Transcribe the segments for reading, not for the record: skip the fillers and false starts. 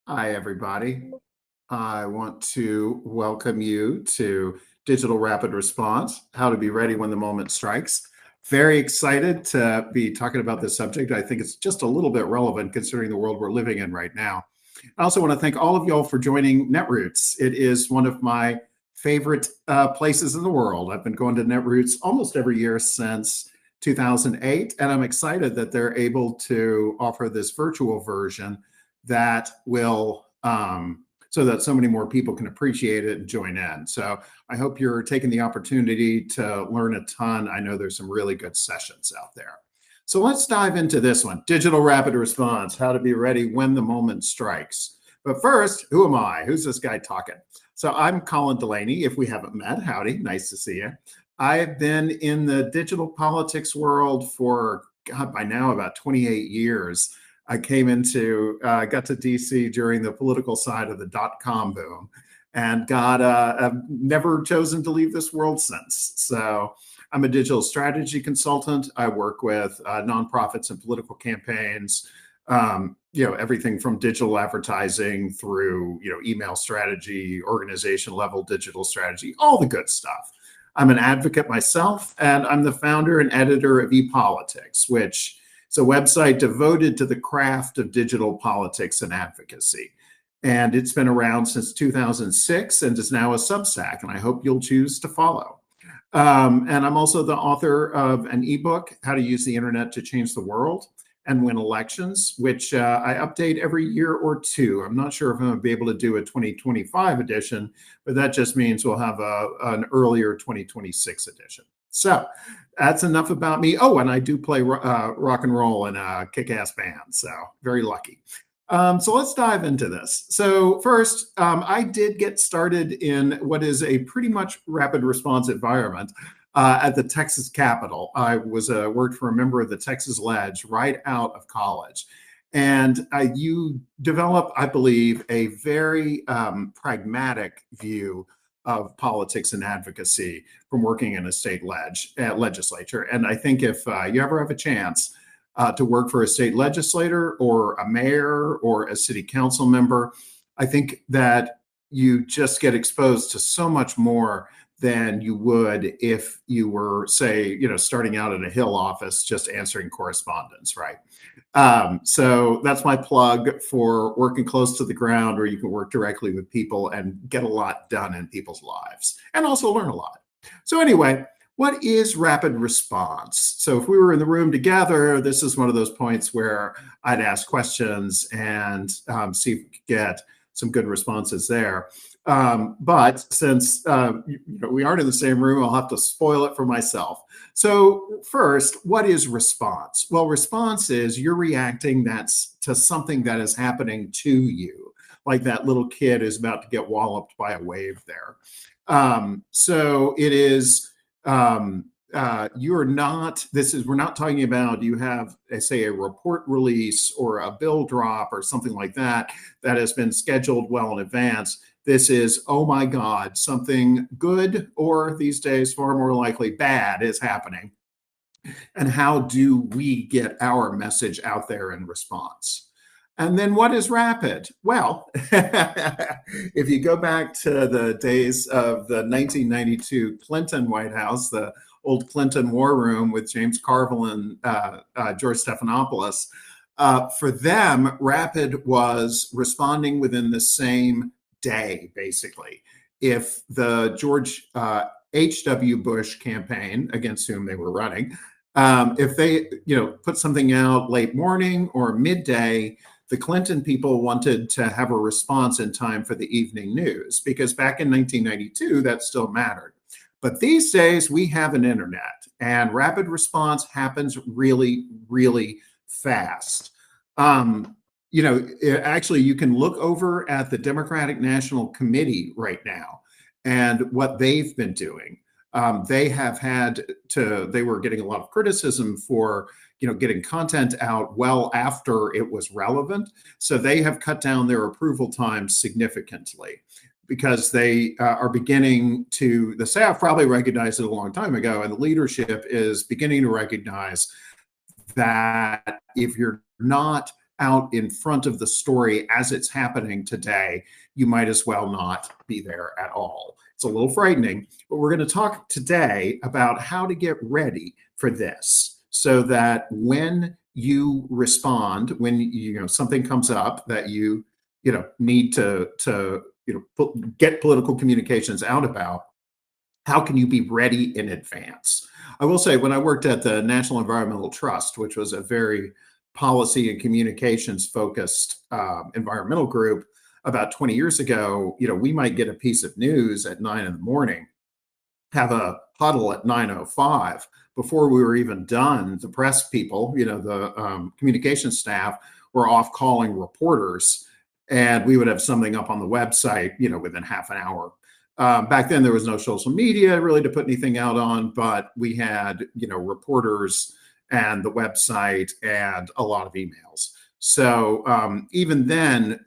Hi, everybody. I want to welcome you to Digital Rapid Response, how to be ready when the moment strikes. Very excited to be talking about this subject. I think it's just a little bit relevant considering the world we're living in right now. I also want to thank all of y'all for joining Netroots. It is one of my favorite places in the world. I've been going to Netroots almost every year since 2008, and I'm excited that they're able to offer this virtual version that will so that so many more people can appreciate it and join in. So I hope you're taking the opportunity to learn a ton. I know there's some really good sessions out there. So let's dive into this one, Digital Rapid Response, how to be ready when the moment strikes. But first, who am I? Who's this guy talking? So I'm Colin Delaney. If we haven't met, howdy, nice to see you. I've been in the digital politics world for, God, by now about 28 years. I got to DC during the political side of the dot-com boom and I've never chosen to leave this world since. So I'm a digital strategy consultant. I work with nonprofits and political campaigns, everything from digital advertising through, email strategy, organization level digital strategy, all the good stuff. I'm an advocate myself, and I'm the founder and editor of ePolitics, which is a website devoted to the craft of digital politics and advocacy. And it's been around since 2006 and is now a Substack, and I hope you'll choose to follow. And I'm also the author of an ebook, How to Use the Internet to Change the World and Win Elections, which I update every year or two. I'm not sure if I'm going to be able to do a 2025 edition, but that just means we'll have an earlier 2026 edition. So that's enough about me. Oh, and I do play rock and roll in a kick-ass band, so very lucky. So let's dive into this. So first, I did get started in what is a pretty much rapid response environment at the Texas Capitol. I worked for a member of the Texas Ledge right out of college. And you develop, I believe, a very pragmatic view of politics and advocacy from working in a state legislature. And I think if you ever have a chance to work for a state legislator or a mayor or a city council member, I think that you just get exposed to so much more than you would if you were, say, starting out in a Hill office just answering correspondence, right? So that's my plug for working close to the ground where you can work directly with people and get a lot done in people's lives and also learn a lot. So anyway, what is rapid response? So if we were in the room together, this is one of those points where I'd ask questions and see if we could get some good responses there. But since we aren't in the same room, I'll have to spoil it for myself. So first, what is response? Well, response is you're reacting to something that is happening to you, like that little kid is about to get walloped by a wave there. So it is, we're not talking about you have, say, a report release or a bill drop or something like that has been scheduled well in advance. This is, oh my God, something good, or these days far more likely bad, is happening. And how do we get our message out there in response? And then what is rapid? Well, if you go back to the days of the 1992 Clinton White House, the old Clinton War Room with James Carville and George Stephanopoulos, for them, rapid was responding within the same day, basically. If the George H.W. Bush campaign, against whom they were running, if they put something out late morning or midday, the Clinton people wanted to have a response in time for the evening news, because back in 1992, that still mattered. But these days, we have an internet, and rapid response happens really, really fast. Actually, you can look over at the Democratic National Committee right now and what they've been doing. They were getting a lot of criticism for, getting content out well after it was relevant. So they have cut down their approval time significantly because they are beginning to, the staff probably recognized it a long time ago, and the leadership is beginning to recognize that if you're not out in front of the story as it's happening today, you might as well not be there at all. It's a little frightening, but we're going to talk today about how to get ready for this so that when you respond, when something comes up that you need to get political communications out about, how can you be ready in advance? I will say, when I worked at the National Environmental Trust, which was a very policy and communications focused environmental group about 20 years ago, we might get a piece of news at 9 in the morning, have a huddle at 9:05. Before we were even done, the press people, the communication staff were off calling reporters, and we would have something up on the website, within half an hour. Back then, there was no social media really to put anything out on, but we had, reporters and the website and a lot of emails. So even then,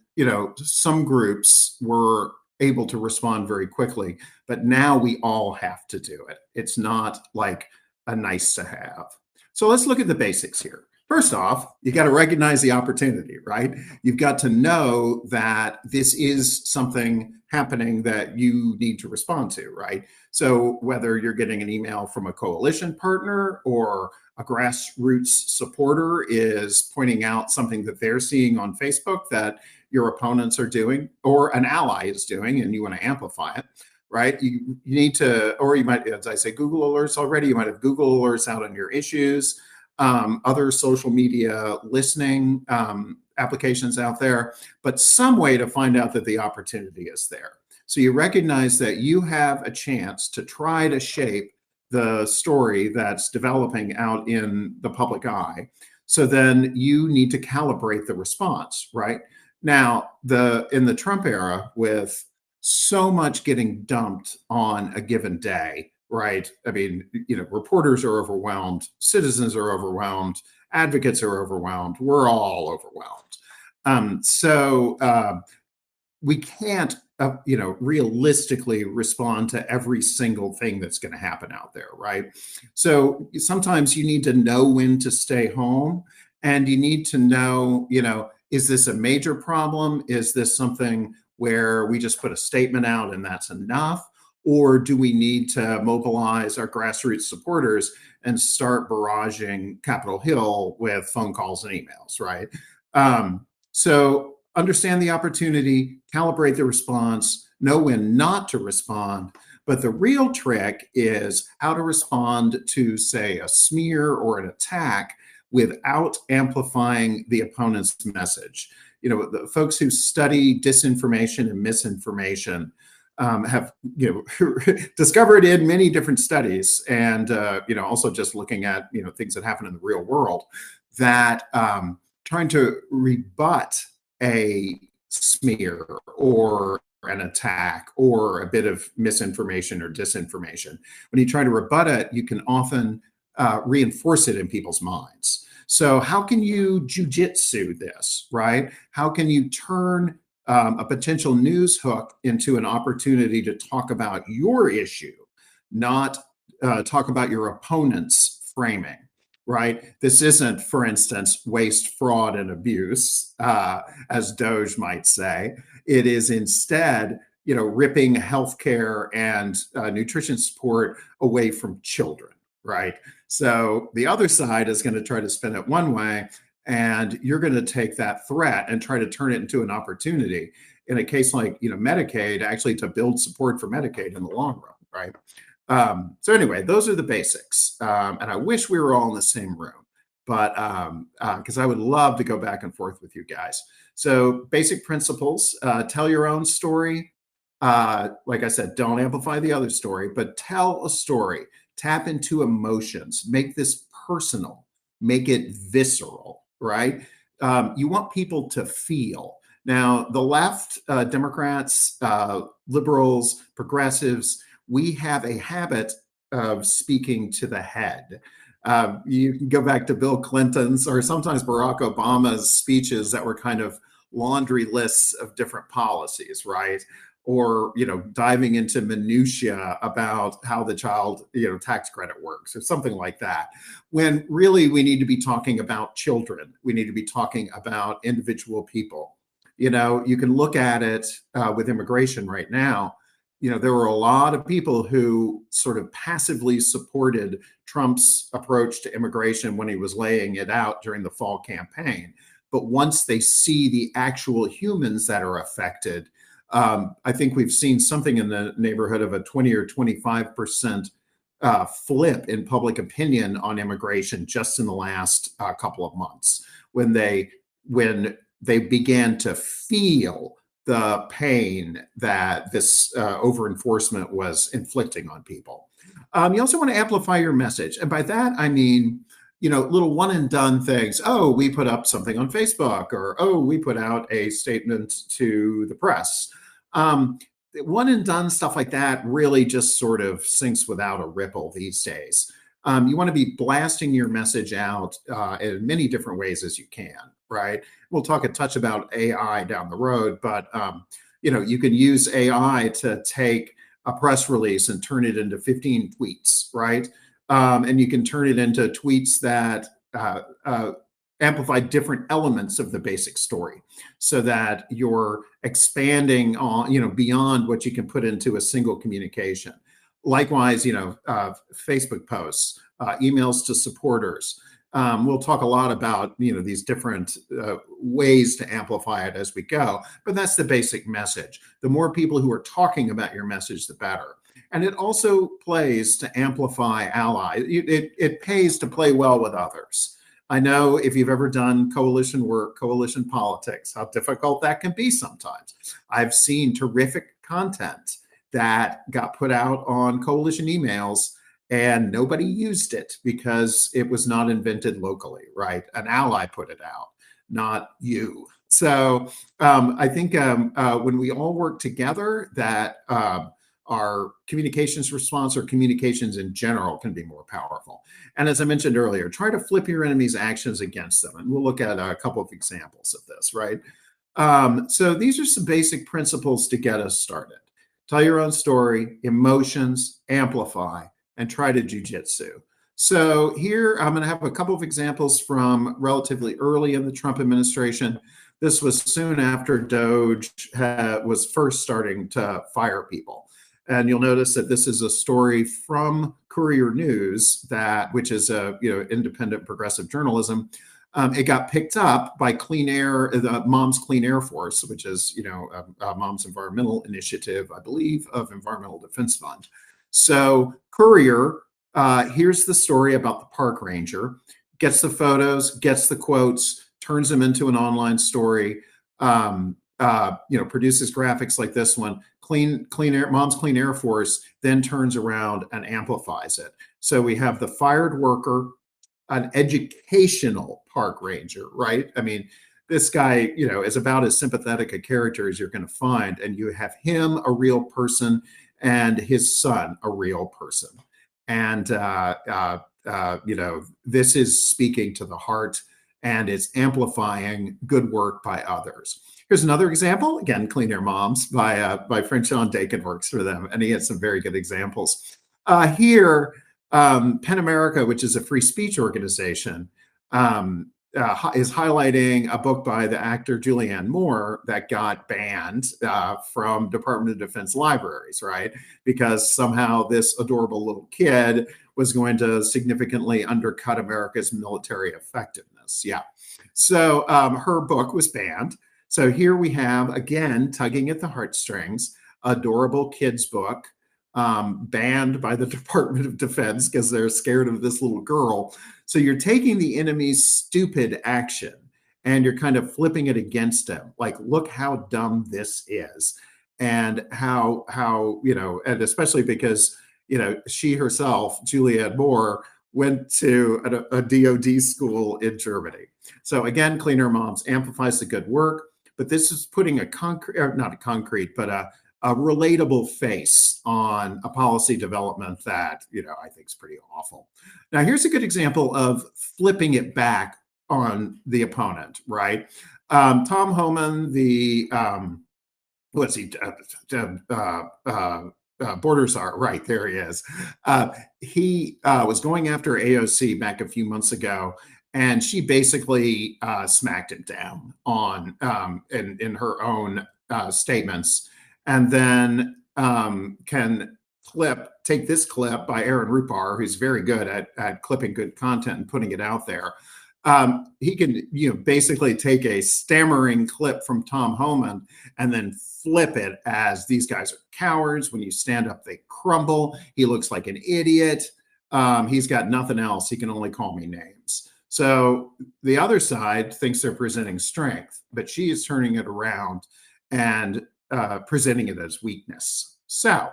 some groups were able to respond very quickly, but now we all have to do it. It's not like a nice to have. So let's look at the basics here. First off, you got to recognize the opportunity, right? You've got to know that this is something happening that you need to respond to, right? So whether you're getting an email from a coalition partner or a grassroots supporter is pointing out something that they're seeing on Facebook that your opponents are doing or an ally is doing, and you want to amplify it, right? You need to, or you might, as I say, Google alerts already. You might have Google alerts out on your issues. Other social media listening applications out there, but some way to find out that the opportunity is there. So you recognize that you have a chance to try to shape the story that's developing out in the public eye. So then you need to calibrate the response, right? Now, in the Trump era, with so much getting dumped on a given day, right? I mean, reporters are overwhelmed, citizens are overwhelmed, advocates are overwhelmed. We're all overwhelmed. So we can't, realistically respond to every single thing that's going to happen out there, right? So sometimes you need to know when to stay home, and you need to know, is this a major problem? Is this something where we just put a statement out and that's enough? Or do we need to mobilize our grassroots supporters and start barraging Capitol Hill with phone calls and emails, right? So understand the opportunity, calibrate the response, know when not to respond. But the real trick is how to respond to, say, a smear or an attack without amplifying the opponent's message. The folks who study disinformation and misinformation have discovered in many different studies, and also just looking at things that happen in the real world, that trying to rebut a smear or an attack or a bit of misinformation or disinformation, when you try to rebut it, you can often reinforce it in people's minds. So how can you jujitsu this, right? How can you turn a potential news hook into an opportunity to talk about your issue, not talk about your opponent's framing, right? This isn't, for instance, waste, fraud, and abuse, as Doge might say. It is instead, ripping healthcare and nutrition support away from children, right? So the other side is going to try to spin it one way, and you're going to take that threat and try to turn it into an opportunity in a case like, Medicaid, actually to build support for Medicaid in the long run, right? So anyway, those are the basics. And I wish we were all in the same room, but because I would love to go back and forth with you guys. So basic principles, tell your own story. Like I said, don't amplify the other story, but tell a story. Tap into emotions. Make this personal. Make it visceral, right? You want people to feel. Now, the left, Democrats, liberals, progressives, we have a habit of speaking to the head. You can go back to Bill Clinton's or sometimes Barack Obama's speeches that were kind of laundry lists of different policies, right? or diving into minutia about how the child tax credit works or something like that, when really we need to be talking about children. We need to be talking about individual people. You can look at it with immigration right now. There were a lot of people who sort of passively supported Trump's approach to immigration when he was laying it out during the fall campaign. But once they see the actual humans that are affected, I think we've seen something in the neighborhood of a 20 or 25% flip in public opinion on immigration just in the last couple of months, when they began to feel the pain that this over enforcement was inflicting on people. You also want to amplify your message. And by that, I mean, little one and done things. Oh, we put up something on Facebook, or, oh, we put out a statement to the press. One and done stuff like that really just sort of sinks without a ripple these days. You want to be blasting your message out in many different ways as you can, right? We'll talk a touch about AI down the road, but you can use AI to take a press release and turn it into 15 tweets, right? And you can turn it into tweets that amplify different elements of the basic story, so that you're expanding on, beyond what you can put into a single communication. Likewise, Facebook posts, emails to supporters. We'll talk a lot about these different ways to amplify it as we go, but that's the basic message. The more people who are talking about your message, the better. And it also plays to amplify allies. It pays to play well with others. I know if you've ever done coalition work, coalition politics, how difficult that can be sometimes. I've seen terrific content that got put out on coalition emails and nobody used it because it was not invented locally, right? An ally put it out, not you. So I think when we all work together, that our communications response, or communications in general, can be more powerful. And as I mentioned earlier, try to flip your enemy's actions against them. And we'll look at a couple of examples of this, right? So these are some basic principles to get us started. Tell your own story, emotions, amplify, and try to jujitsu. So here I'm going to have a couple of examples from relatively early in the Trump administration. This was soon after DOJ was first starting to fire people. And you'll notice that this is a story from Courier News, which is independent progressive journalism. It got picked up by Clean Air, the Moms Clean Air Force, which is Mom's environmental initiative, I believe, of Environmental Defense Fund. So Courier, here's the story about the park ranger, gets the photos, gets the quotes, turns them into an online story. Produces graphics like this one. Mom's Clean Air Force then turns around and amplifies it. So we have the fired worker, an educational park ranger, right? I mean, this guy, is about as sympathetic a character as you're going to find. And you have him, a real person, and his son, a real person. And, this is speaking to the heart, and it's amplifying good work by others. Here's another example. Again, Clean Air Moms by friend Sean Dakin works for them, and he has some very good examples. Here, PEN America, which is a free speech organization, is highlighting a book by the actor Julianne Moore that got banned from Department of Defense libraries, right? Because somehow this adorable little kid was going to significantly undercut America's military effectiveness. Yeah. So her book was banned. So here we have, again, tugging at the heartstrings, adorable kids book, banned by the Department of Defense because they're scared of this little girl. So you're taking the enemy's stupid action and you're kind of flipping it against him. Like, look how dumb this is. And how and especially because, she herself, Julianne Moore, went to a DOD school in Germany. So again, Clean Air Moms amplifies the good work, but this is putting not a concrete, but a relatable face on a policy development that, I think is pretty awful. Now, here's a good example of flipping it back on the opponent, right? Tom Homan, the what's he? Borders are right there. He is. He was going after AOC back a few months ago, and she basically smacked him down on in her own statements, and then can take this clip by Aaron Rupar, who's very good at clipping good content and putting it out there. He can, basically take a stammering clip from Tom Homan and then flip it as these guys are cowards. When you stand up, they crumble. He looks like an idiot. He's got nothing else. He can only call me names. So the other side thinks they're presenting strength, but she is turning it around and presenting it as weakness. So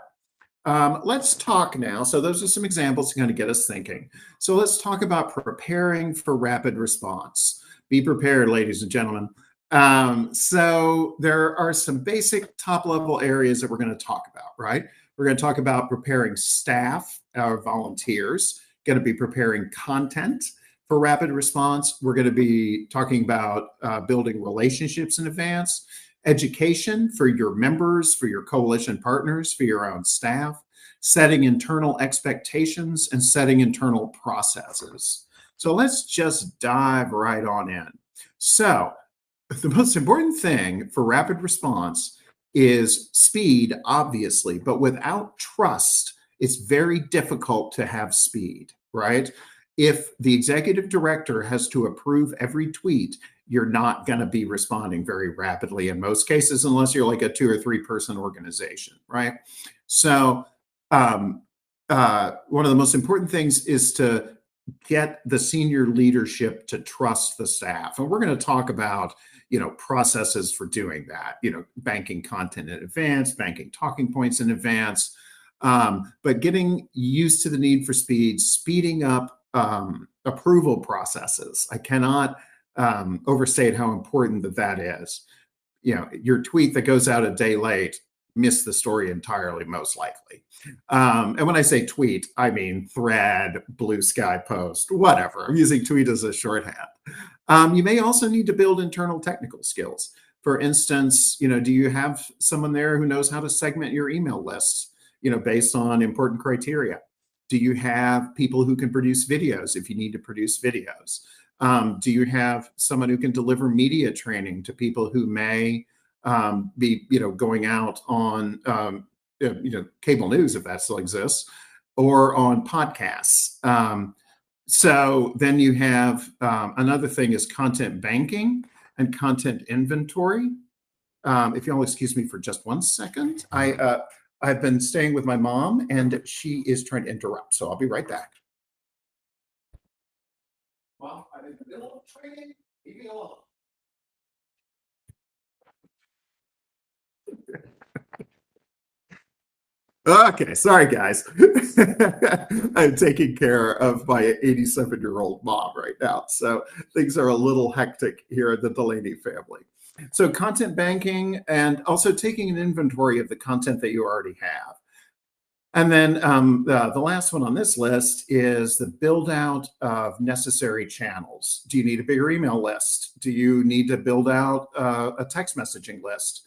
let's talk now. So those are some examples to kind of get us thinking. So let's talk about preparing for rapid response. Be prepared, ladies and gentlemen. So there are some basic top level areas that we're going to talk about, right? We're going to talk about preparing staff, our volunteers, going to be preparing content for rapid response. We're going to be talking about building relationships in advance, education for your members, for your coalition partners, for your own staff, setting internal expectations, and setting internal processes. So let's just dive right on in. So the most important thing for rapid response is speed, obviously, but without trust, it's very difficult to have speed, right? If the executive director has to approve every tweet, you're not going to be responding very rapidly in most cases, unless you're like a 2 or 3 person organization, right? So one of the most important things is to get the senior leadership to trust the staff. And we're going to talk about, processes for doing that, banking content in advance, banking talking points in advance, but getting used to the need for speed, speeding up approval processes. I cannot overstate how important that is. Your tweet that goes out a day late missed the story entirely, most likely. And when I say tweet, I mean thread, Blue Sky post, whatever. I'm using tweet as a shorthand. You may also need to build internal technical skills. For instance, do you have someone there who knows how to segment your email lists, based on important criteria? Do you have people who can produce videos if you need to produce videos? Do you have someone who can deliver media training to people who may be, going out on, cable news, if that still exists, or on podcasts? So then you have another thing is content banking and content inventory. If you'll excuse me for just one second, I've been staying with my mom and she is trying to interrupt, so I'll be right back. Well, I'm in the middle of training. Leave me alone. Okay, sorry guys. I'm taking care of my 87-year-old mom right now. So things are a little hectic here at the Delaney family. So content banking and also taking an inventory of the content that you already have. And then the last one on this list is the build out of necessary channels. Do you need a bigger email list? Do you need to build out a text messaging list?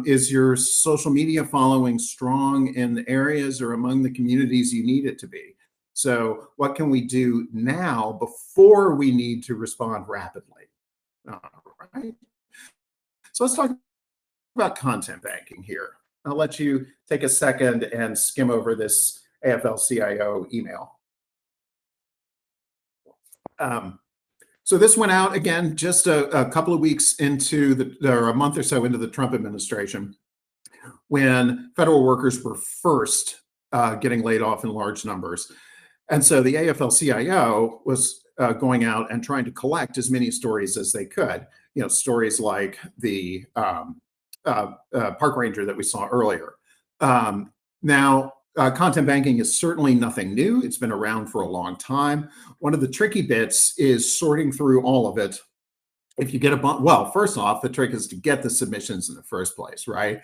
Is your social media following strong in the areas or among the communities you need it to be? So what can we do now before we need to respond rapidly? All right. So let's talk about content banking here. I'll let you take a second and skim over this AFL-CIO email. So this went out again just a couple of weeks into or a month or so into the Trump administration, when federal workers were first getting laid off in large numbers. And so the AFL-CIO was going out and trying to collect as many stories as they could. Stories like the park ranger that we saw earlier. Now, content banking is certainly nothing new. It's been around for a long time. One of the tricky bits is sorting through all of it. If you get well, first off, the trick is to get the submissions in the first place, right?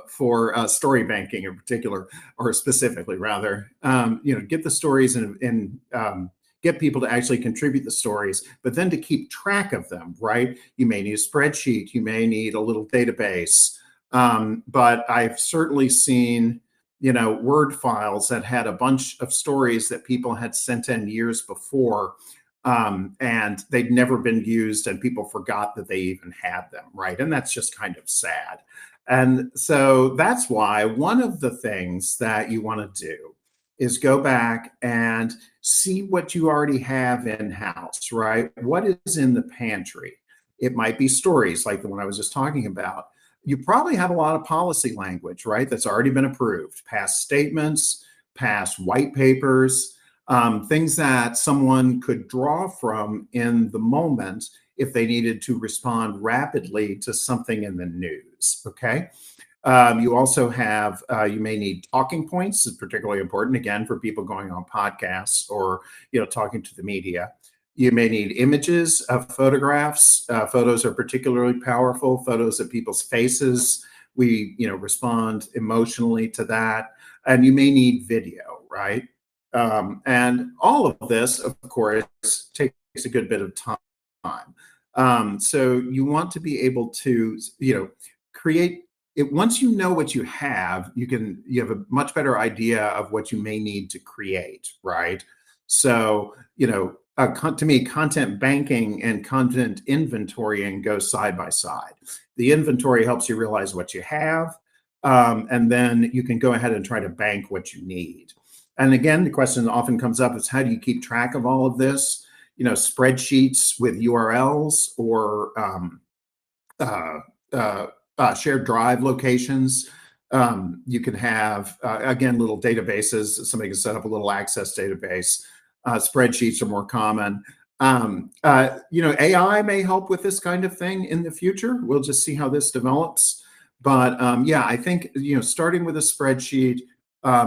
For story banking in particular, or specifically rather, get the stories and get people to actually contribute the stories, but then to keep track of them, right? You may need a spreadsheet, you may need a little database. But I've certainly seen, Word files that had a bunch of stories that people had sent in years before, and they'd never been used, and people forgot that they even had them, right? And that's just kind of sad. And so that's why one of the things that you want to do is go back and see what you already have in house, right? What is in the pantry? It might be stories like the one I was just talking about. You probably have a lot of policy language, right? That's already been approved, past statements, past white papers, things that someone could draw from in the moment if they needed to respond rapidly to something in the news. Okay. You also have, you may need talking points, is particularly important, again, for people going on podcasts or, talking to the media. You may need images of photographs. Photos are particularly powerful. Photos of people's faces. We, respond emotionally to that. And you may need video, right? And all of this, of course, takes a good bit of time. So you want to be able to, create it. Once you know what you have, you have a much better idea of what you may need to create, right? So, to me, content banking and content inventorying go side by side. The inventory helps you realize what you have, and then you can go ahead and try to bank what you need. And again, the question that often comes up is, how do you keep track of all of this? Spreadsheets with URLs or shared drive locations. You can have, again, little databases. Somebody can set up a little access database. Spreadsheets are more common. AI may help with this kind of thing in the future. We'll just see how this develops. But yeah, I think, starting with a spreadsheet,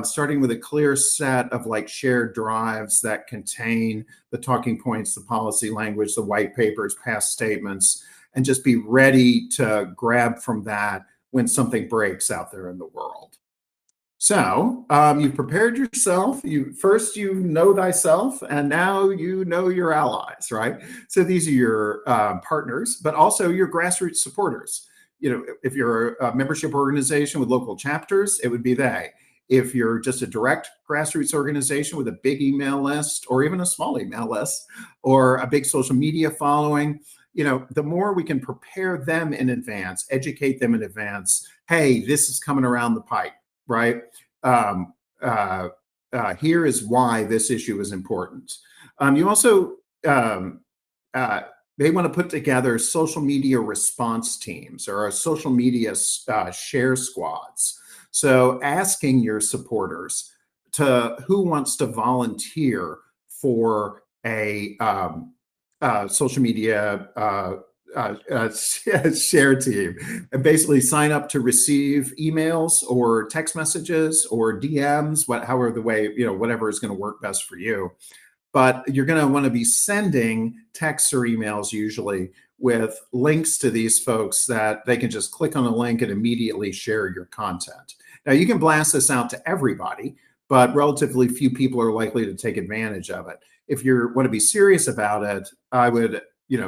starting with a clear set of like shared drives that contain the talking points, the policy language, the white papers, past statements, and just be ready to grab from that when something breaks out there in the world. So you've prepared yourself. You know thyself, and now you know your allies, right? So these are your partners, but also your grassroots supporters. If you're a membership organization with local chapters, it would be they. If you're just a direct grassroots organization with a big email list or even a small email list or a big social media following, the more we can prepare them in advance, educate them in advance. Hey, this is coming around the pipe, right? Here is why this issue is important. You also they want to put together social media response teams or social media share squads. So asking your supporters who wants to volunteer for a social media share team, and basically sign up to receive emails or text messages or DMs, however the way, whatever is going to work best for you. But you're going to want to be sending texts or emails usually with links to these folks that they can just click on a link and immediately share your content. Now, you can blast this out to everybody, but relatively few people are likely to take advantage of it. If you want to be serious about it, I would,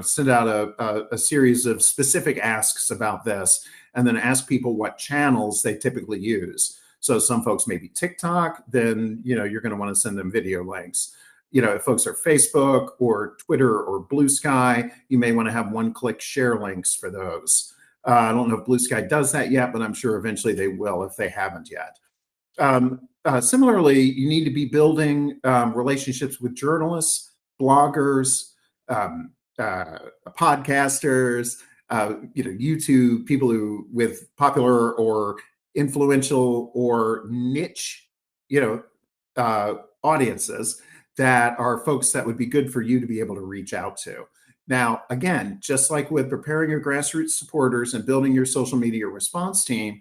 send out a series of specific asks about this, and then ask people what channels they typically use. So some folks may be TikTok, then, you're going to want to send them video links. If folks are Facebook or Twitter or Blue Sky, you may want to have one-click share links for those. I don't know if Blue Sky does that yet, but I'm sure eventually they will if they haven't yet. Similarly, you need to be building relationships with journalists, bloggers, podcasters, YouTube people who with popular or influential or niche, audiences that are folks that would be good for you to be able to reach out to. Now, again, just like with preparing your grassroots supporters and building your social media response team,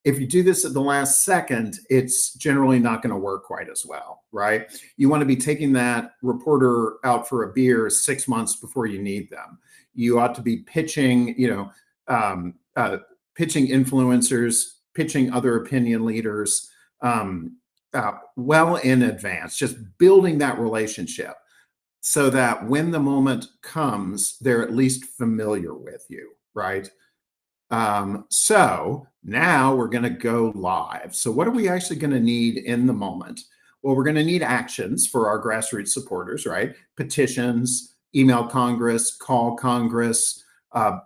if you do this at the last second, it's generally not going to work quite as well, right? You want to be taking that reporter out for a beer 6 months before you need them. You ought to be pitching, pitching influencers, pitching other opinion leaders, well in advance, just building that relationship so that when the moment comes, they're at least familiar with you, right? So now we're going to go live. So what are we actually going to need in the moment? Well, we're going to need actions for our grassroots supporters, right? Petitions, email Congress, call Congress,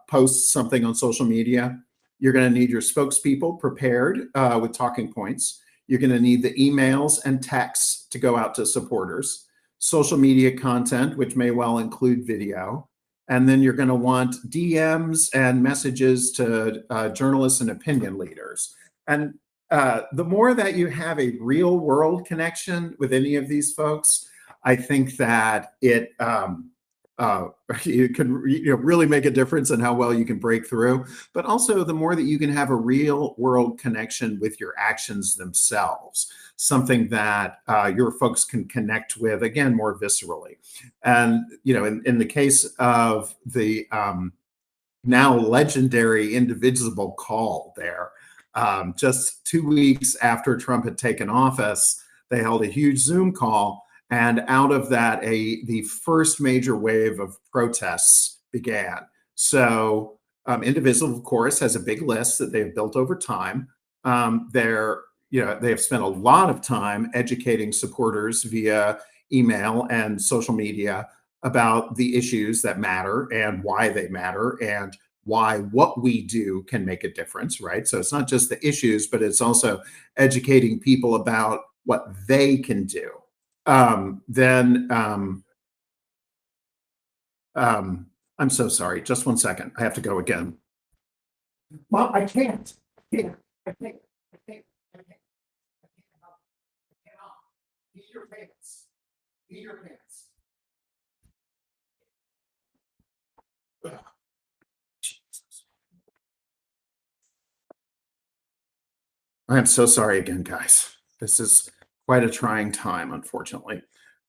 post something on social media. You're going to need your spokespeople prepared with talking points. You're going to need the emails and texts to go out to supporters, social media content, which may well include video. And then you're going to want DMs and messages to journalists and opinion leaders. And the more that you have a real world connection with any of these folks, I think that it can really make a difference in how well you can break through. But also, the more that you can have a real world connection with your actions themselves, something that your folks can connect with, again, more viscerally. And, in the case of the now legendary Indivisible call there, just 2 weeks after Trump had taken office, they held a huge Zoom call. And out of that, the first major wave of protests began. So Indivisible, of course, has a big list that they've built over time. They have spent a lot of time educating supporters via email and social media about the issues that matter and why they matter and why what we do can make a difference, right? So it's not just the issues, but it's also educating people about what they can do. I'm so sorry. Just 1 second. I have to go again. Mom, I can't. Yeah, I can't. I can't. I can't. I cannot. Eat your pants. Eat your pants. Ugh. Jesus. I am so sorry again, guys. This is quite a trying time, unfortunately.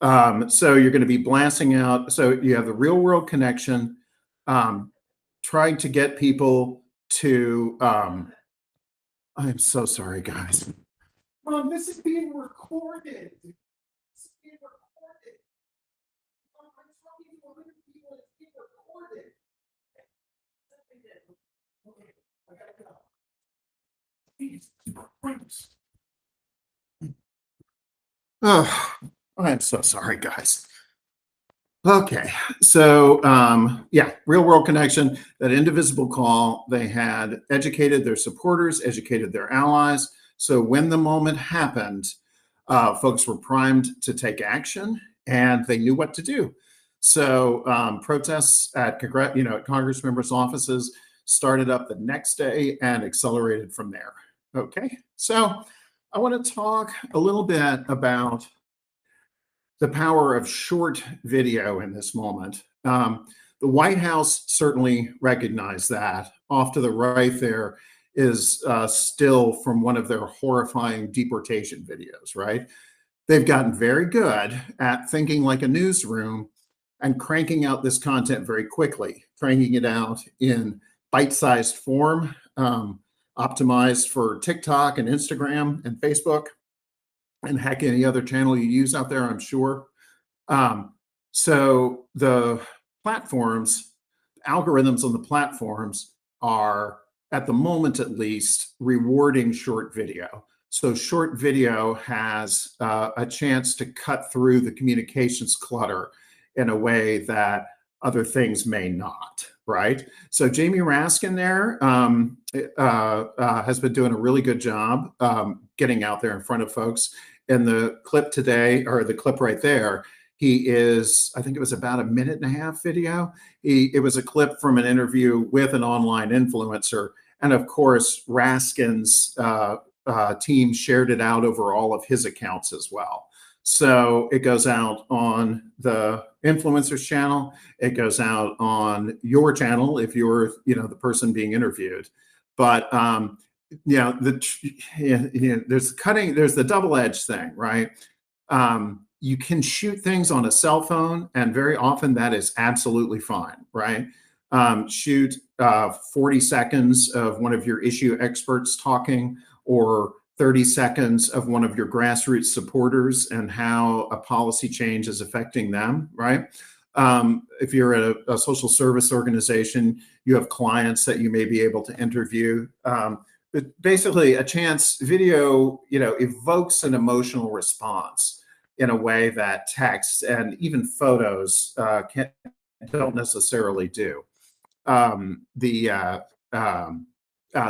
So you're going to be blasting out. So you have the real world connection, trying to get people to. I'm so sorry, guys. Mom, this is being recorded. This is being recorded. Mom, I'm talking to 100 people. It's being recorded. Okay, I gotta go. Please, Christ. Oh, I'm so sorry, guys. Okay, so real world connection, that Indivisible call, they had educated their supporters, educated their allies. So when the moment happened, folks were primed to take action and they knew what to do. So protests at Congress members' offices started up the next day and accelerated from there. Okay, so I want to talk a little bit about the power of short video in this moment. The White House certainly recognized that. Off to the right there is still from one of their horrifying deportation videos, right? They've gotten very good at thinking like a newsroom and cranking out this content very quickly, cranking it out in bite-sized form, optimized for TikTok and Instagram and Facebook, and heck, any other channel you use out there, I'm sure. So the platforms, algorithms on the platforms are, at the moment at least, rewarding short video. So short video has a chance to cut through the communications clutter in a way that other things may not, right? So Jamie Raskin there has been doing a really good job getting out there in front of folks. In the clip today, or the clip right there, he is, I think it was about a 1.5-minute video. It was a clip from an interview with an online influencer. And of course, Raskin's team shared it out over all of his accounts as well. So it goes out on the influencer's channel. It goes out on your channel if you're, the person being interviewed. But there's the double-edged thing, right? You can shoot things on a cell phone, and very often that is absolutely fine, right? Shoot 40 seconds of one of your issue experts talking, or 30 seconds of one of your grassroots supporters and how a policy change is affecting them, right? If you're a social service organization, you have clients that you may be able to interview. But basically, a chance video, evokes an emotional response in a way that text and even photos don't necessarily do. The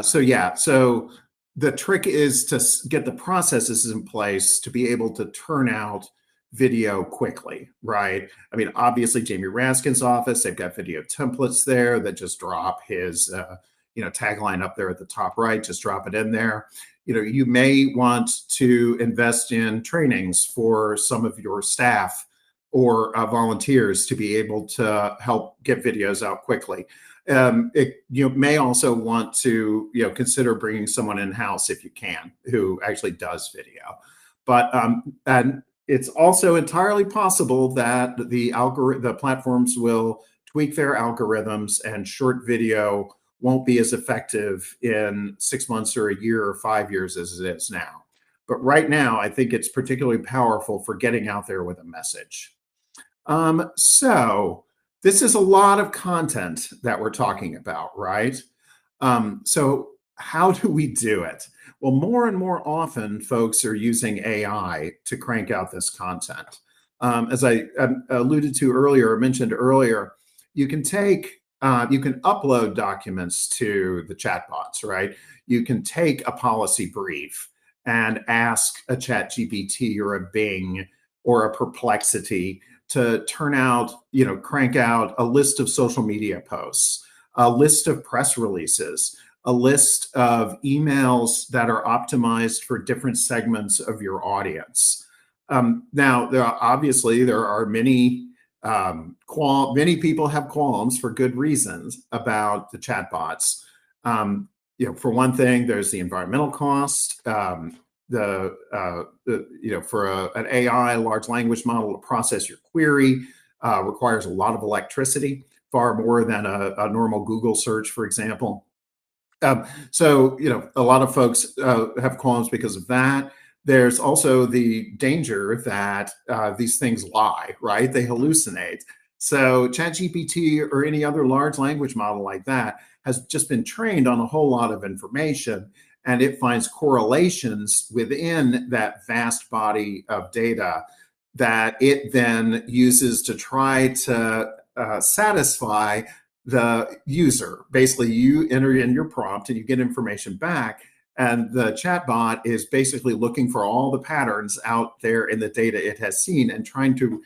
So yeah, so the trick is to get the processes in place to be able to turn out video quickly, right? I mean, obviously, Jamie Raskin's office, they've got video templates there that just drop his, tagline up there at the top right, just drop it in there. You may want to invest in trainings for some of your staff or volunteers to be able to help get videos out quickly. You may also want to consider bringing someone in house if you can who actually does video. But and it's also entirely possible that the platforms will tweak their algorithms and short video won't be as effective in 6 months or a year or 5 years as it is now. But right now, I think it's particularly powerful for getting out there with a message. So this is a lot of content that we're talking about, right? So how do we do it? Well, more and more often, folks are using AI to crank out this content. As I alluded to earlier, or mentioned earlier, you can upload documents to the chatbots, right? You can take a policy brief and ask a ChatGPT or a Bing or a Perplexity to crank out a list of social media posts, a list of press releases, a list of emails that are optimized for different segments of your audience. Now, there are many many people have qualms for good reasons about the chatbots. For one thing, there's the environmental cost. For an AI large language model to process your query requires a lot of electricity, far more than a normal Google search, for example. So a lot of folks have qualms because of that. There's also the danger that these things lie, right? They hallucinate. So ChatGPT or any other large language model like that has just been trained on a whole lot of information, and it finds correlations within that vast body of data that it then uses to try to satisfy the user. Basically, you enter in your prompt and you get information back, and the chatbot is basically looking for all the patterns out there in the data it has seen and trying to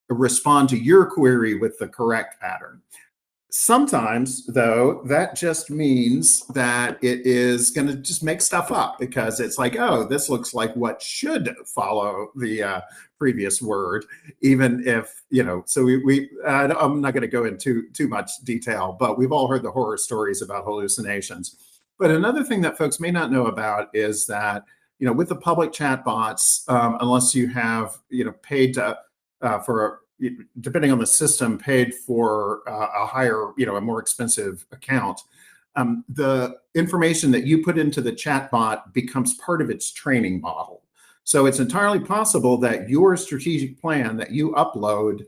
respond to your query with the correct pattern. Sometimes, though, that just means that it is going to just make stuff up because it's like, oh, this looks like what should follow the previous word, even if, so I'm not going to go into too much detail, but we've all heard the horror stories about hallucinations. But another thing that folks may not know about is that, with the public chatbots, unless you have, paid for depending on the system, paid for a higher, a more expensive account, the information that you put into the chatbot becomes part of its training model. So it's entirely possible that your strategic plan that you upload,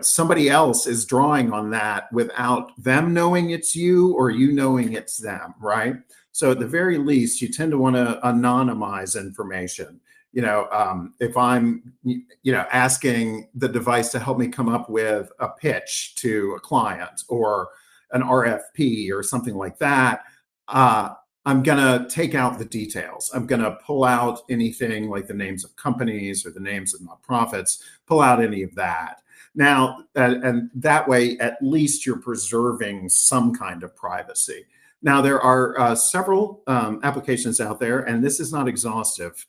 somebody else is drawing on that without them knowing it's you or you knowing it's them, right? So at the very least, you tend to want to anonymize information. If I'm, asking the device to help me come up with a pitch to a client or an RFP or something like that, I'm going to take out the details. I'm going to pull out anything like the names of companies or the names of nonprofits, pull out any of that. Now, and that way, at least you're preserving some kind of privacy. Now, there are several applications out there, and this is not exhaustive.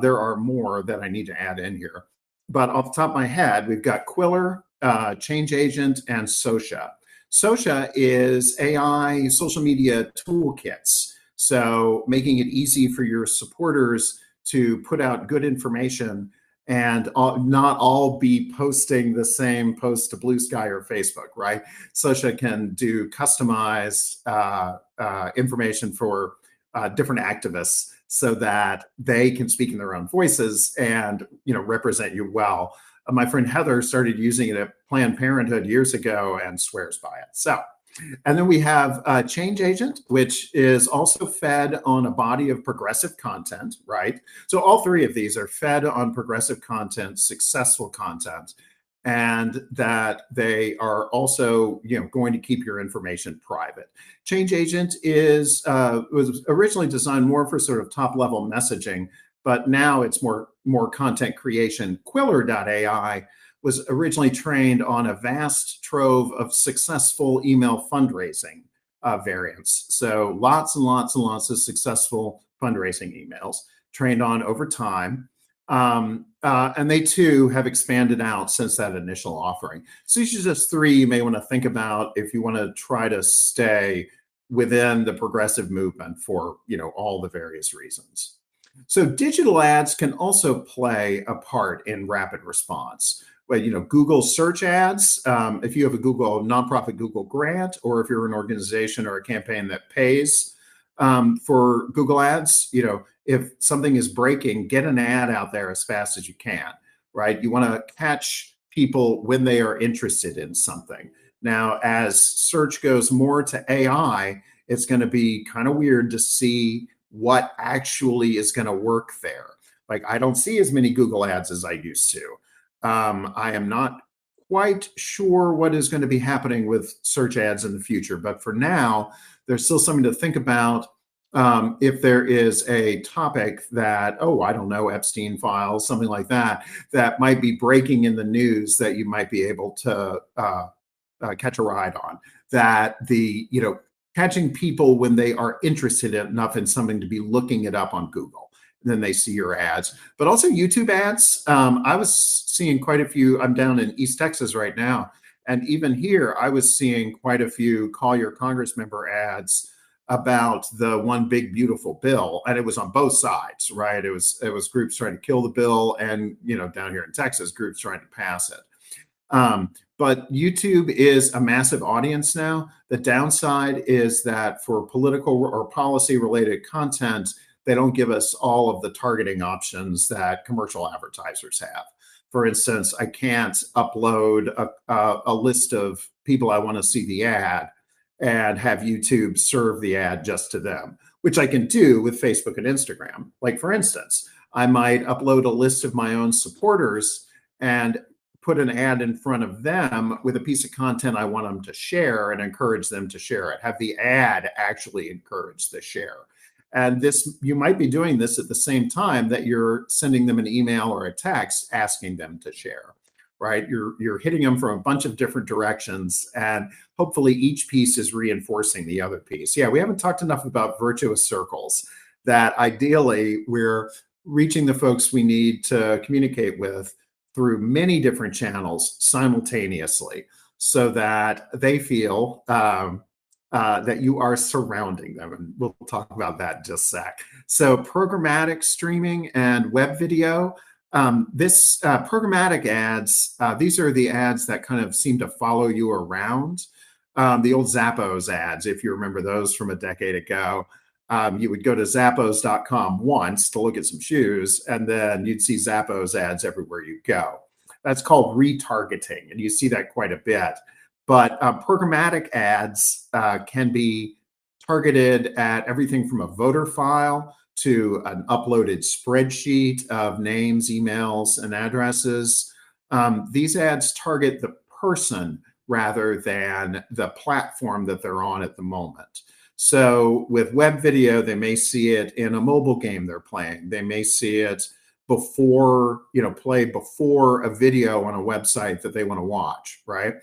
There are more that I need to add in here. But off the top of my head, we've got Quiller, Change Agent, and Sosha. Sosha is AI social media toolkits. So making it easy for your supporters to put out good information and not all be posting the same post to Blue Sky or Facebook, right? Sosha can do customized information for different activists so that they can speak in their own voices and represent you well. My friend Heather started using it at Planned Parenthood years ago and swears by it. So, and then we have Change Agent, which is also fed on a body of progressive content, right? So all three of these are fed on progressive content, successful content, and that they are also, going to keep your information private. Change Agent was originally designed more for sort of top level messaging, but now it's more content creation. Quiller.ai was originally trained on a vast trove of successful email fundraising variants. So lots and lots and lots of successful fundraising emails trained on over time. And they too have expanded out since that initial offering. So these are just three you may want to think about if you want to try to stay within the progressive movement for all the various reasons. So digital ads can also play a part in rapid response. Well, Google search ads, if you have a nonprofit Google grant, or if you're an organization or a campaign that pays for Google ads, if something is breaking, get an ad out there as fast as you can, right? You want to catch people when they are interested in something. Now, as search goes more to AI, it's going to be kind of weird to see what actually is going to work there. Like, I don't see as many Google ads as I used to. I am not quite sure what is going to be happening with search ads in the future, but for now, there's still something to think about. If there is a topic that, I don't know, Epstein files, something like that, that might be breaking in the news that you might be able to catch a ride on, that catching people when they are interested enough in something to be looking it up on Google. And then they see your ads, but also YouTube ads. I was seeing quite a few. I'm down in East Texas right now. And even here, I was seeing quite a few call your Congress member ads about the one big beautiful bill, and it was on both sides, right? It was groups trying to kill the bill, and down here in Texas, groups trying to pass it. But YouTube is a massive audience now. The downside is that for political or policy related content, they don't give us all of the targeting options that commercial advertisers have. For instance, I can't upload a list of people I want to see the ad and have YouTube serve the ad just to them, which I can do with Facebook and Instagram. Like, for instance, I might upload a list of my own supporters and put an ad in front of them with a piece of content I want them to share and encourage them to share it. Have the ad actually encourage the share. And you might be doing this at the same time that you're sending them an email or a text asking them to share, right? You're hitting them from a bunch of different directions, and hopefully each piece is reinforcing the other piece. Yeah, we haven't talked enough about virtuous circles, that ideally we're reaching the folks we need to communicate with through many different channels simultaneously, so that they feel that you are surrounding them. And we'll talk about that in just a sec. So programmatic streaming and web video. This programmatic ads, these are the ads that kind of seem to follow you around. The old Zappos ads, if you remember those from a decade ago. You would go to Zappos.com once to look at some shoes, and then you'd see Zappos ads everywhere you go. That's called retargeting, and you see that quite a bit. But programmatic ads can be targeted at everything from a voter file to an uploaded spreadsheet of names, emails, and addresses. These ads target the person rather than the platform that they're on at the moment. So with web video, they may see it in a mobile game they're playing. They may see it before, played before a video on a website that they want to watch, right?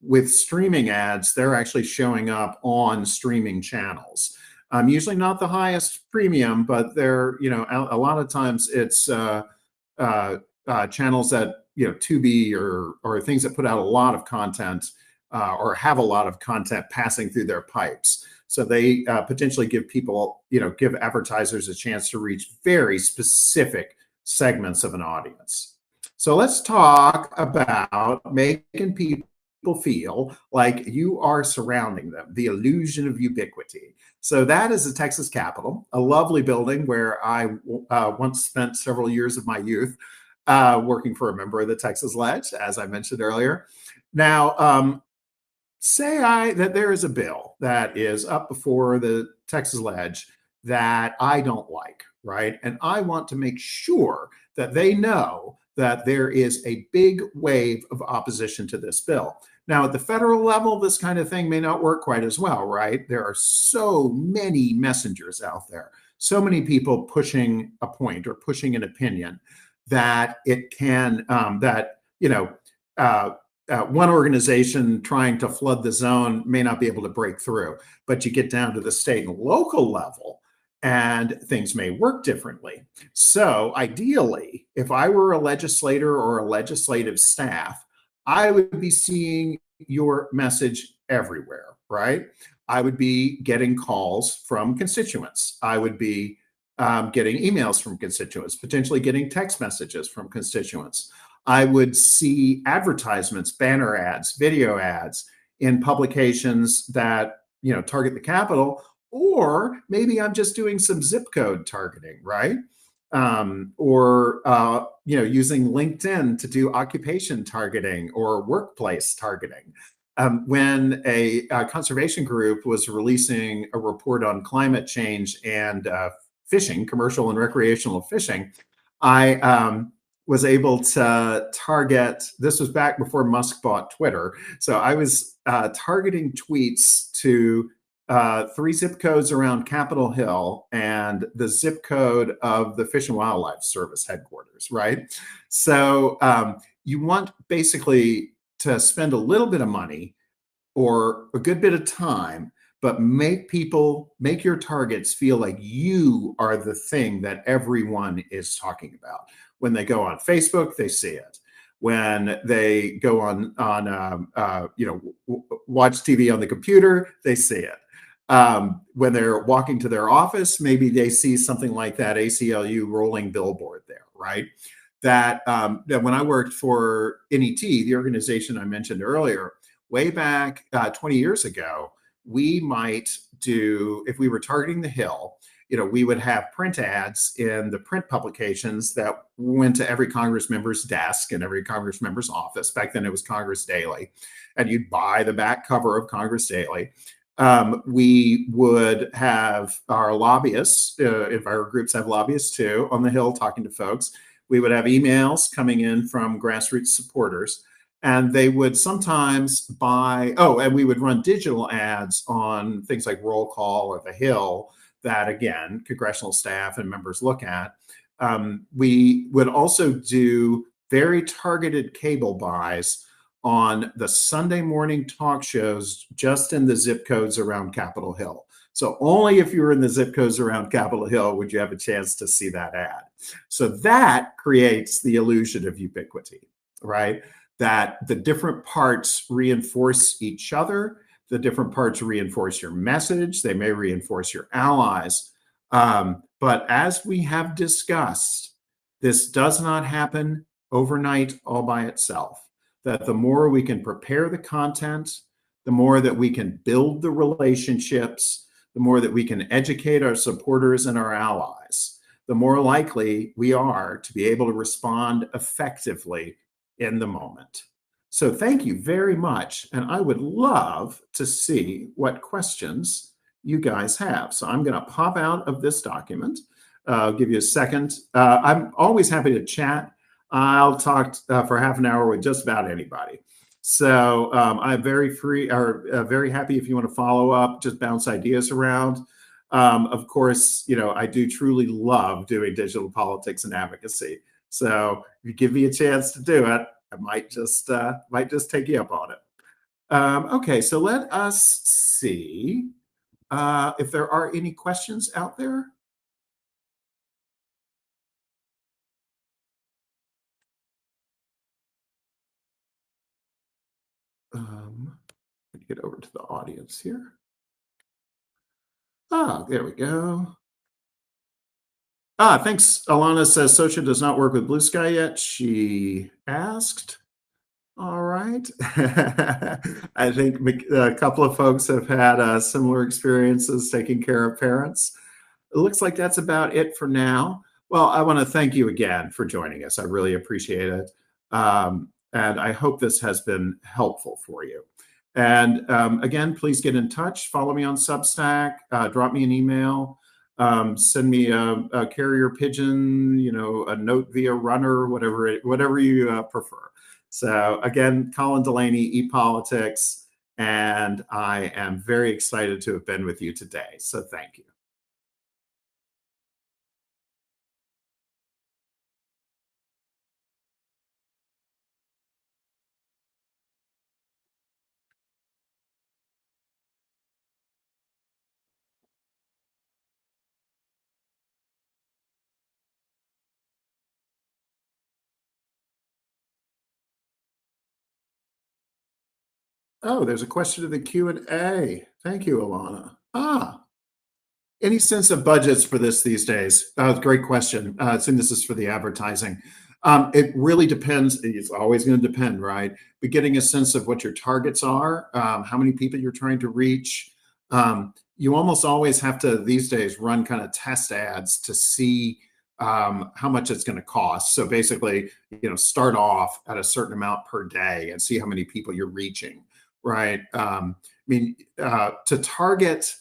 With streaming ads, they're actually showing up on streaming channels. Usually not the highest premium, but they're, a lot of times it's channels that, Tubi or things that put out a lot of content or have a lot of content passing through their pipes. So they potentially give people, give advertisers a chance to reach very specific segments of an audience. So let's talk about making people feel like you are surrounding them, the illusion of ubiquity. So that is the Texas Capitol, a lovely building where I once spent several years of my youth. working for a member of the Texas Ledge, as I mentioned earlier. Now, say that there is a bill that is up before the Texas Ledge that I don't like, right? And I want to make sure that they know that there is a big wave of opposition to this bill. Now, at the federal level, this kind of thing may not work quite as well, right? There are so many messengers out there, so many people pushing a point or pushing an opinion that it can, one organization trying to flood the zone may not be able to break through, but you get down to the state and local level and things may work differently. So ideally, if I were a legislator or a legislative staff, I would be seeing your message everywhere, right? I would be getting calls from constituents. I would be getting emails from constituents, potentially getting text messages from constituents. I would see advertisements, banner ads, video ads in publications that target the Capitol, or maybe I'm just doing some zip code targeting, right? Or using LinkedIn to do occupation targeting or workplace targeting. When a conservation group was releasing a report on climate change and fishing, commercial and recreational fishing, I was able to target, this was back before Musk bought Twitter. So I was targeting tweets to 3 zip codes around Capitol Hill and the zip code of the Fish and Wildlife Service headquarters, right? So you want basically to spend a little bit of money or a good bit of time, but make your targets feel like you are the thing that everyone is talking about. When they go on Facebook, they see it. When they go on watch TV on the computer, they see it. When they're walking to their office, maybe they see something like that ACLU rolling billboard there, right? That when I worked for NET, the organization I mentioned earlier, way back 20 years ago, we might do, if we were targeting the Hill, we would have print ads in the print publications that went to every Congress member's desk and every Congress member's office. Back then it was Congress Daily, and you'd buy the back cover of Congress Daily. We would have our lobbyists, if our groups have lobbyists too, on the Hill talking to folks. We would have emails coming in from grassroots supporters, and they would sometimes buy, and we would run digital ads on things like Roll Call or the Hill that, again, congressional staff and members look at. We would also do very targeted cable buys on the Sunday morning talk shows just in the zip codes around Capitol Hill. So only if you were in the zip codes around Capitol Hill would you have a chance to see that ad. So that creates the illusion of ubiquity, right? That the different parts reinforce each other. The different parts reinforce your message. They may reinforce your allies. But as we have discussed, this does not happen overnight all by itself. That the more we can prepare the content, the more that we can build the relationships, the more that we can educate our supporters and our allies, the more likely we are to be able to respond effectively in the moment. So thank you very much. And I would love to see what questions you guys have. So I'm going to pop out of this document. I'll give you a second. I'm always happy to chat. I'll talk for half an hour with just about anybody. So I'm very free or very happy if you want to follow up, just bounce ideas around. Of course, I do truly love doing digital politics and advocacy. So if you give me a chance to do it, I might just take you up on it. Okay, so let us see if there are any questions out there. Let me get over to the audience here. There we go. Thanks. Alana says Socha does not work with Blue Sky yet. She asked. All right. I think a couple of folks have had similar experiences taking care of parents. It looks like that's about it for now. Well, I want to thank you again for joining us. I really appreciate it. And I hope this has been helpful for you. And again, please get in touch. Follow me on Substack. Drop me an email. Send me a carrier pigeon, a note via runner, whatever you prefer. So again, Colin Delaney, ePolitics, and I am very excited to have been with you today. So thank you. Oh, there's a question in the Q&A. Thank you, Alana. Any sense of budgets for this these days? Great question. I assume this is for the advertising. It really depends. It's always going to depend, right? But getting a sense of what your targets are, how many people you're trying to reach. You almost always have to, these days, run kind of test ads to see how much it's going to cost. So basically, start off at a certain amount per day and see how many people you're reaching, right? To target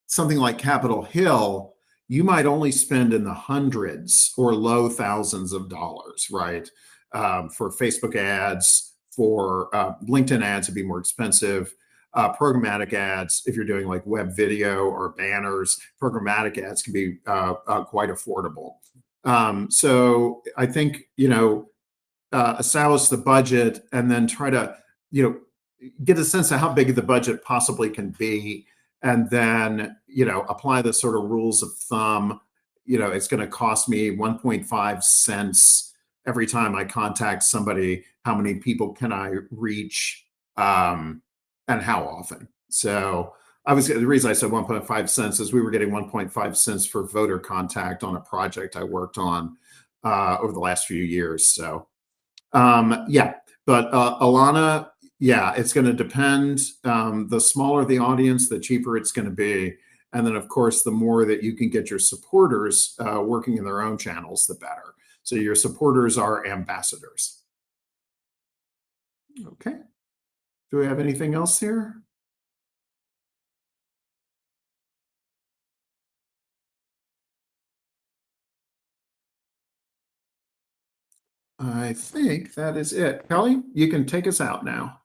something like Capitol Hill, you might only spend in the hundreds or low thousands of dollars, right? For Facebook ads, for LinkedIn ads would be more expensive. Programmatic ads, if you're doing like web video or banners, programmatic ads can be quite affordable. So I think, establish the budget and then try to, get a sense of how big the budget possibly can be, and then apply the sort of rules of thumb. It's going to cost me 1.5 cents every time I contact somebody. How many people can I reach, and how often? So the reason I said 1.5 cents is we were getting 1.5 cents for voter contact on a project I worked on over the last few years. So yeah, but Alana, yeah, it's going to depend. The smaller the audience, the cheaper it's going to be. And then, of course, the more that you can get your supporters working in their own channels, the better. So your supporters are ambassadors. Okay. Do we have anything else here? I think that is it. Kelly, you can take us out now.